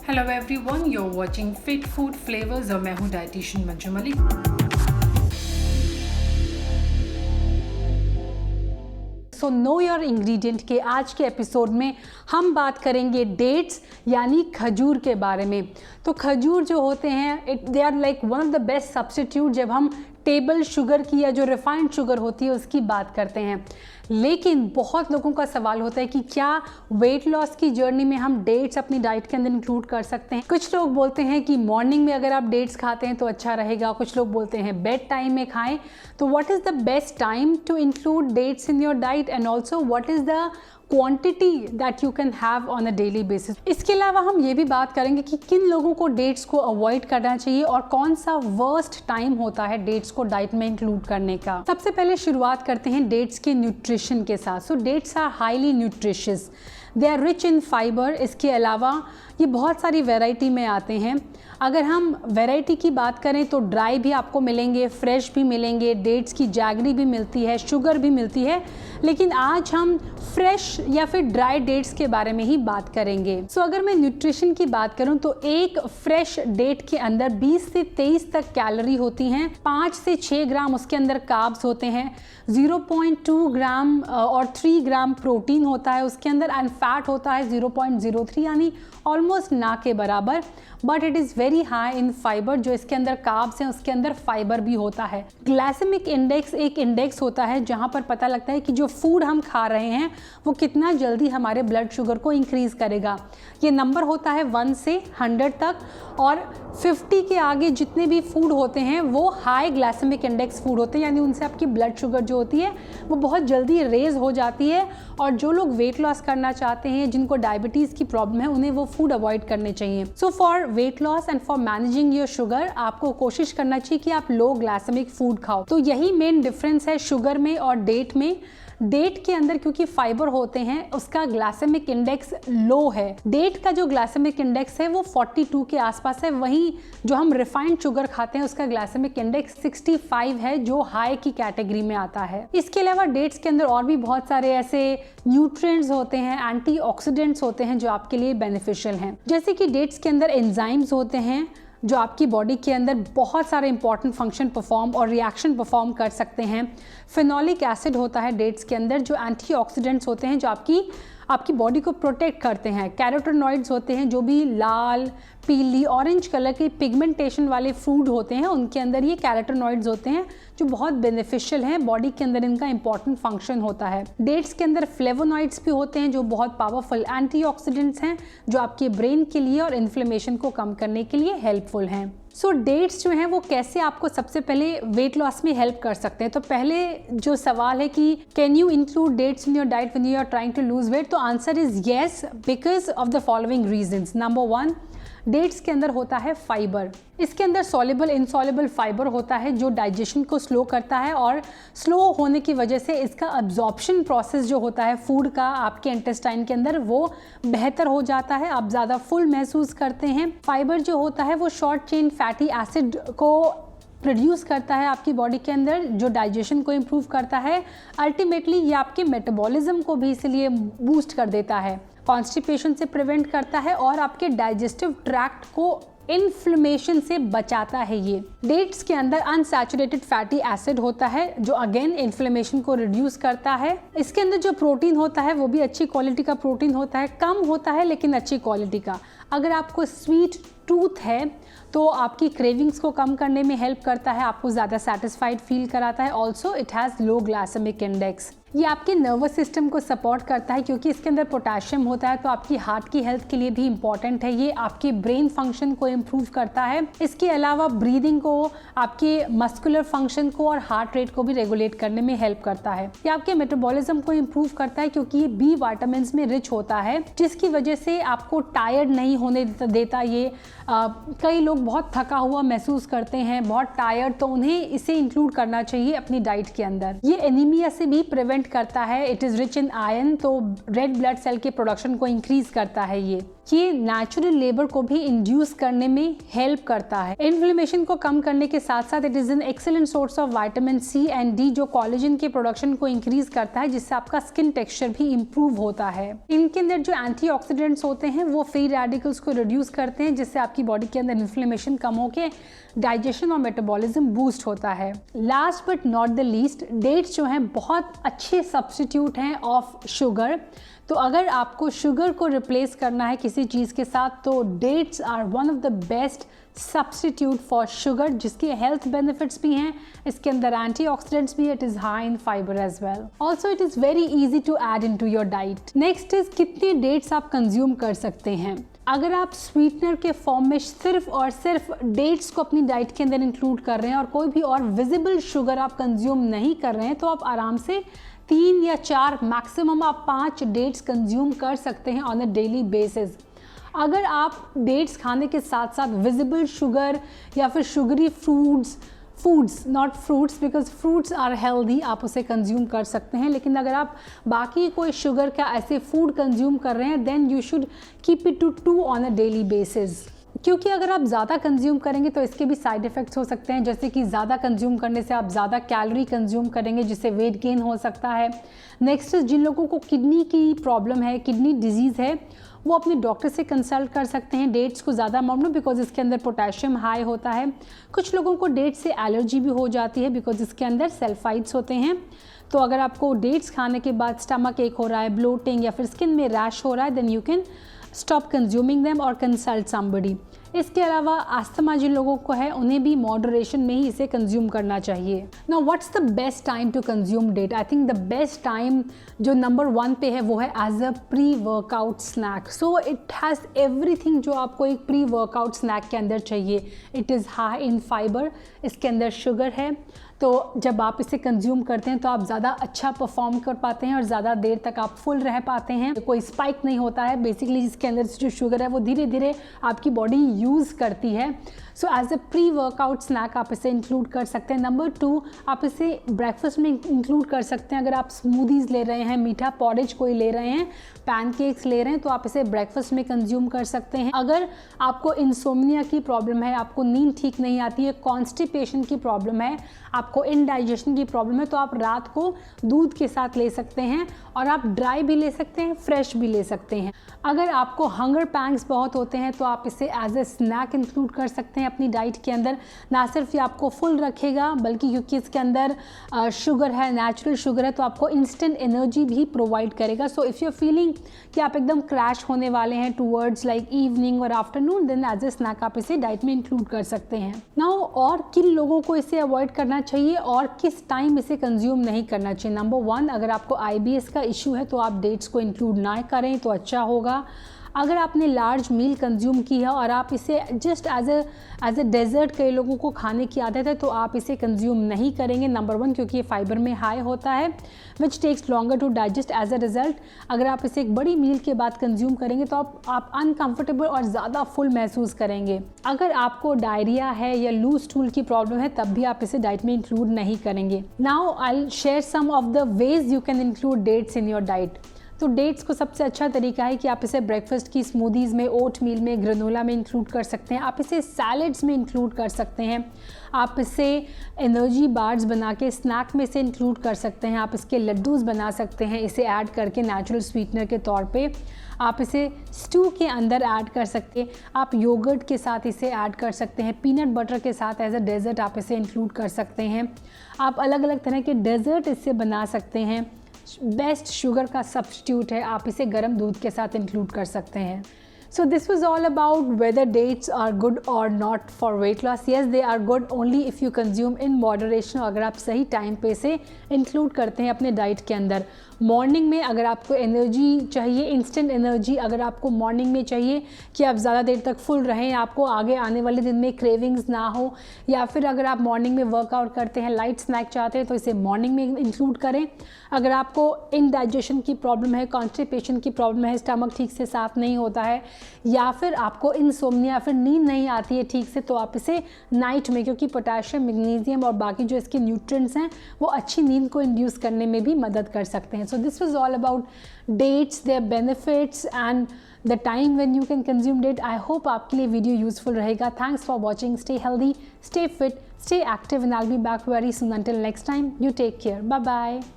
Hello everyone, you are watching fit food flavours और मैं हूँ dietitian Manju Malik. So know your ingredient के आज के एपिसोड में हम बात करेंगे डेट्स यानी खजूर के बारे में। तो खजूर जो होते हैं they are like one of the best substitute जब हम टेबल शुगर की या जो रिफाइंड शुगर होती है उसकी बात करते हैं। लेकिन बहुत लोगों का सवाल होता है कि क्या वेट लॉस की जर्नी में हम डेट्स अपनी डाइट के अंदर इंक्लूड कर सकते हैं। कुछ लोग बोलते हैं कि मॉर्निंग में अगर आप डेट्स खाते हैं तो अच्छा रहेगा, कुछ लोग बोलते हैं बेड टाइम में खाएं। तो what is the best time to include dates in your diet and also what is the quantity that you can have on a daily basis. इसके अलावा हम ये भी बात करेंगे कि किन लोगों को डेट्स को अवॉइड करना चाहिए और कौन सा वर्स्ट टाइम होता है डेट्स को डाइट में इंक्लूड करने का। सबसे पहले शुरुआत करते हैं डेट्स के न्यूट्रिशन के साथ। So dates are highly nutritious, they are rich in fibre. इसके अलावा ये बहुत सारी वैरायटी में आते हैं। अगर हम वैरायटी की बात करें तो ड्राई भी आपको मिलेंगे, फ्रेश भी मिलेंगे, डेट्स की जैगरी भी मिलती है, शुगर भी मिलती है। लेकिन आज हम फ्रेश या फिर ड्राई डेट्स के बारे में ही बात करेंगे। सो अगर मैं न्यूट्रिशन की बात करूं तो एक फ्रेश डेट के अंदर 20 से 23 तक कैलोरी होती हैं, 5 से 6 ग्राम उसके अंदर कार्ब्स होते हैं, 0.2 ग्राम और 3 ग्राम प्रोटीन होता है उसके अंदर एंड फैट होता है 0.03 यानी ऑलमोस्ट ना के बराबर। But it is very high in fibre. जो इसके अंदर कार्ब्स हैं उसके अंदर फाइबर भी होता है। ग्लाइसेमिक इंडेक्स एक इंडेक्स होता है जहाँ पर पता लगता है कि जो फूड हम खा रहे हैं वो कितना जल्दी हमारे ब्लड शुगर को इंक्रीज़ करेगा। ये नंबर होता है 1 से 100 तक और 50 के आगे जितने भी फूड होते हैं वो हाई ग्लाइसेमिक इंडेक्स फूड होते हैं, यानी उनसे आपकी ब्लड शुगर जो होती है वो बहुत जल्दी रेज हो जाती है। और जो लोग वेट लॉस करना चाहते हैं, जिनको डायबिटीज़ की प्रॉब्लम है, उन्हें वो फूड अवॉइड करने चाहिए। So for weight loss and for managing your sugar आपको कोशिश करना चाहिए कि आप लो ग्लाइसेमिक फूड खाओ। तो यही मेन डिफरेंस है शुगर में और डेट में। डेट के अंदर क्योंकि फाइबर होते हैं उसका ग्लाइसेमिक इंडेक्स लो है। डेट का जो ग्लाइसेमिक इंडेक्स है वो 42 के आसपास है, वहीं जो हम रिफाइंड शुगर खाते हैं उसका ग्लाइसेमिक इंडेक्स 65 है जो हाई की कैटेगरी में आता है। इसके अलावा डेट्स के अंदर और भी बहुत सारे ऐसे न्यूट्रिएंट्स होते हैं, एंटीऑक्सीडेंट्स होते हैं जो आपके लिए बेनिफिशियल हैं। जैसे कि डेट्स के अंदर एंजाइम्स होते हैं जो आपकी बॉडी के अंदर बहुत सारे इंपॉर्टेंट फंक्शन परफॉर्म और रिएक्शन परफॉर्म कर सकते हैं। फिनोलिक एसिड होता है डेट्स के अंदर जो एंटीऑक्सीडेंट्स होते हैं जो आपकी बॉडी को प्रोटेक्ट करते हैं। कैरोटेनॉइड्स होते हैं जो भी लाल, पीली, ऑरेंज कलर के पिगमेंटेशन वाले फूड होते हैं उनके अंदर ये कैरोटेनॉइड्स होते हैं जो बहुत बेनिफिशियल हैं। बॉडी के अंदर इनका इंपॉर्टेंट फंक्शन होता है। डेट्स के अंदर फ्लेवोनॉइड्स भी होते हैं जो बहुत पावरफुल एंटीऑक्सीडेंट्स हैं जो आपके ब्रेन के लिए और इन्फ्लेमेशन को कम करने के लिए हेल्पफुल हैं। सो डेट्स जो हैं वो कैसे आपको सबसे पहले वेट लॉस में हेल्प कर सकते हैं। तो पहले जो सवाल है कि can you include dates in your diet when you are trying to lose weight, तो answer is yes because of the following reasons. Number 1, dates के अंदर होता है फाइबर। इसके अंदर सॉल्युबल इनसॉल्युबल फाइबर होता है जो डाइजेशन को स्लो करता है और स्लो होने की वजह से इसका अब्जॉर्प्शन प्रोसेस जो होता है फूड का आपके इंटेस्टाइन के अंदर वो बेहतर हो जाता है, आप ज़्यादा फुल महसूस करते हैं। फाइबर जो होता है वो शॉर्ट चेन फैटी एसिड को प्रोड्यूस करता है आपकी बॉडी के अंदर जो डाइजेशन को इम्प्रूव करता है। अल्टीमेटली ये आपके मेटाबॉलिज्म को भी इसलिए बूस्ट कर देता है, कॉन्स्टिपेशन से प्रिवेंट करता है और आपके डाइजेस्टिव ट्रैक्ट को इन्फ्लेमेशन से बचाता है। ये डेट्स के अंदर अनसैचुरेटेड फैटी एसिड होता है जो अगेन इन्फ्लेमेशन को रिड्यूस करता है। इसके अंदर जो प्रोटीन होता है वो भी अच्छी क्वालिटी का प्रोटीन होता है, कम होता है लेकिन अच्छी क्वालिटी का। अगर आपको स्वीट टूथ है तो आपकी क्रेविंग्स को कम करने में हेल्प करता है, आपको ज़्यादा सेटिस्फाइड फील कराता है। Also it has low glycaemic index. ये आपके नर्वस सिस्टम को सपोर्ट करता है क्योंकि इसके अंदर पोटेशियम होता है तो आपकी हार्ट की हेल्थ के लिए भी इंपॉर्टेंट है। ये आपके ब्रेन फंक्शन को इम्प्रूव करता है। इसके अलावा ब्रीदिंग को, आपके मस्कुलर फंक्शन को और हार्ट रेट को भी रेगुलेट करने में हेल्प करता है। ये आपके मेटाबॉलिज्म को इम्प्रूव करता है क्योंकि ये बी विटामिन में रिच होता है जिसकी वजह से आपको टायर्ड नहीं होने देता। ये कई लोग बहुत थका हुआ महसूस करते हैं, बहुत टायर्ड, तो उन्हें इसे इंक्लूड करना चाहिए अपनी डाइट के अंदर। ये एनीमिया से भी प्रिवेंट करता है। It is rich in iron, तो रेड ब्लड सेल के प्रोडक्शन को इंक्रीज करता है ये। ये नेचुरल लेबर को भी इंड्यूस करने में हेल्प करता है। इन्फ्लेमेशन को कम करने के साथ साथ it is an excellent source of vitamin C and D जो कोलेजन के प्रोडक्शन को इंक्रीज करता है, जिससे आपका स्किन टेक्सचर भी इंप्रूव होता है। इनके अंदर जो एंटीऑक्सीडेंट्स होते हैं वो फ्री रेडिकल्स को रिड्यूस करते हैं, जिससे आपकी बॉडी के अंदर इन्फ्लेमेशन कम होकर डाइजेशन और मेटाबॉलिज्म बूस्ट होता है। Last but not the least, dates जो हैं बहुत अच्छे सब्स्टिट्यूट हैं ऑफ शुगर। तो अगर आपको शुगर को रिप्लेस करना है किसी चीज़ के साथ तो dates are one of the best substitute for sugar, जिसके हेल्थ बेनिफिट्स भी हैं, इसके अंदर एंटीऑक्सीडेंट्स भी है, it is high in fibre as well. Also it is very easy to add into your diet. Next is कितने dates आप consume कर सकते हैं। अगर आप स्वीटनर के फॉर्म में सिर्फ और सिर्फ डेट्स को अपनी डाइट के अंदर इंक्लूड कर रहे हैं और कोई भी और विजिबल शुगर आप कंज्यूम नहीं कर रहे हैं, तो आप आराम से 3 या 4 मैक्सिमम आप 5 डेट्स कंज्यूम कर सकते हैं ऑन अ डेली बेसिस। अगर आप डेट्स खाने के साथ साथ विजिबल शुगर या फिर sugary foods not fruits because fruits are healthy, आप उसे कंज्यूम कर सकते हैं, लेकिन अगर आप बाकी कोई शुगर का ऐसे फूड कंज्यूम कर रहे हैं then you should keep it to 2 on a daily basis. क्योंकि अगर आप ज़्यादा कंज्यूम करेंगे तो इसके भी साइड इफ़ेक्ट्स हो सकते हैं, जैसे कि ज़्यादा कंज्यूम करने से आप ज़्यादा कैलोरी कंज्यूम करेंगे जिससे वेट गेन हो सकता है। नेक्स्ट जिन लोगों को किडनी की प्रॉब्लम है, किडनी डिजीज़ है, वो अपने डॉक्टर से कंसल्ट कर सकते हैं डेट्स को ज़्यादा अमाउंट में, बिकॉज इसके अंदर पोटेशियम हाई होता है। कुछ लोगों को डेट्स से एलर्जी भी हो जाती है बिकॉज इसके अंदर सल्फाइड्स होते हैं। तो अगर आपको डेट्स खाने के बाद स्टमक एक हो रहा है, ब्लोटिंग या फिर स्किन में रैश हो रहा है, then you can stop consuming them और कंसल्ट समबडी। इसके अलावा अस्थमा जिन लोगों को है उन्हें भी मॉडरेशन में ही इसे कंज्यूम करना चाहिए। Now what's the best time to consume date? I think the best time जो नंबर 1 पे है वो है as a pre workout snack. So it has everything जो आपको एक प्री वर्कआउट स्नैक के अंदर चाहिए। It is high in fibre, इसके अंदर शुगर है, तो जब आप इसे कंज्यूम करते हैं तो आप ज़्यादा अच्छा परफॉर्म कर पाते हैं और ज़्यादा देर तक आप फुल रह पाते हैं। कोई स्पाइक नहीं होता है, बेसिकली इसके अंदर जो शुगर है वो धीरे धीरे आपकी बॉडी यूज़ करती है। So as a pre workout snack आप इसे इंक्लूड कर सकते हैं। नंबर 2, आप इसे ब्रेकफास्ट में इंक्लूड कर सकते हैं। अगर आप स्मूदीज़ ले रहे हैं, मीठा पॉरेज कोई ले रहे हैं, पैनकेक्स ले रहे हैं, तो आप इसे ब्रेकफास्ट में कंज्यूम कर सकते हैं। अगर आपको इंसोम्निया की प्रॉब्लम है, आपको नींद ठीक नहीं आती है, कॉन्स्टिपेशन की प्रॉब्लम है, आपको इनडाइजेशन की प्रॉब्लम है, तो आप रात को दूध के साथ ले सकते हैं और आप ड्राई भी ले सकते हैं, फ्रेश भी ले सकते हैं। अगर आपको हंगर पैंग्स बहुत होते हैं तो आप इसे एज ए स्नैक इंक्लूड कर सकते हैं अपनी डाइट के अंदर। ना सिर्फ ये आपको फुल रखेगा बल्कि क्योंकि इसके अंदर शुगर है, नेचुरल शुगर है, तो आपको इंस्टेंट एनर्जी भी प्रोवाइड करेगा। So if you are feeling कि आप एकदम क्रैश होने वाले हैं टूवर्ड्स लाइक इवनिंग और afternoon, then as a snack आप इसे डाइट में इंक्लूड कर सकते हैं। नाउ और किन लोगों को इसे अवॉइड करना चाहिए और किस टाइम इसे कंज्यूम नहीं करना चाहिए? नंबर 1, अगर आपको IBS का इशू है तो आप डेट्स को इंक्लूड ना करें तो अच्छा होगा। अगर आपने लार्ज मील कंज्यूम की है और आप इसे जस्ट एज अ डेजर्ट कई लोगों को खाने की आदत है तो आप इसे कंज्यूम नहीं करेंगे। नंबर 1, क्योंकि ये फाइबर में हाई होता है which takes longer to digest. As a result अगर आप इसे एक बड़ी मील के बाद कंज्यूम करेंगे तो आप अनकंफर्टेबल और ज़्यादा फुल महसूस करेंगे। अगर आपको डायरिया है या लूज स्टूल की प्रॉब्लम है तब भी आप इसे डाइट में इंक्लूड नहीं करेंगे। Now I will share some of the ways you can include dates in your diet. तो डेट्स को सबसे अच्छा तरीका है कि आप इसे ब्रेकफास्ट की स्मूदीज़ में, ओट मील में, ग्रेनोला में इंक्लूड कर सकते हैं। आप इसे सैलड्स में इंक्लूड कर सकते हैं। आप इसे एनर्जी बार्स बना के स्नैक में से इंक्लूड कर सकते हैं। आप इसके लड्डूज़ बना सकते हैं इसे ऐड करके नेचुरल स्वीटनर के तौर पे। आप इसे स्टू के अंदर ऐड कर सकते हैं। आप योगर्ट के साथ इसे ऐड कर सकते हैं। पीनट बटर के साथ एज अ डेजर्ट आप इसे इंक्लूड कर सकते हैं। आप अलग अलग तरह के डेजर्ट इससे बना सकते हैं। बेस्ट शुगर का सब्स्टिट्यूट है, आप इसे गर्म दूध के साथ इंक्लूड कर सकते हैं। So this was all about whether dates are good or not for weight loss. Yes, they are good only if you consume in moderation. अगर आप सही टाइम पे से इंक्लूड करते हैं अपने डाइट के अंदर। मॉर्निंग में अगर आपको एनर्जी चाहिए, इंस्टेंट एनर्जी अगर आपको मॉर्निंग में चाहिए कि आप ज़्यादा देर तक फुल रहें, आपको आगे आने वाले दिन में क्रेविंग्स ना हो, या फिर अगर आप मॉर्निंग में वर्कआउट करते हैं, लाइट स्नैक चाहते हैं तो इसे मॉर्निंग में इंक्लूड करें। अगर आपको इनडाइजेशन की प्रॉब्लम है, कॉन्स्टिपेशन की प्रॉब्लम है, स्टमक ठीक से साफ़ नहीं होता है या फिर आपको इंसोम्निया या फिर नींद नहीं आती है ठीक से, तो आप इसे नाइट में, क्योंकि पोटेशियम, मैग्नीशियम और बाकी जो इसके न्यूट्रिएंट्स हैं वो अच्छी नींद को इंड्यूस करने में भी मदद कर सकते हैं। So this was all about dates, their benefits and the time when you can consume date. I hope आपके लिए वीडियो यूजफुल रहेगा। Thanks for watching. Stay healthy, stay fit, stay active, and I'll be back very soon. Until next time, you take care. Bye bye.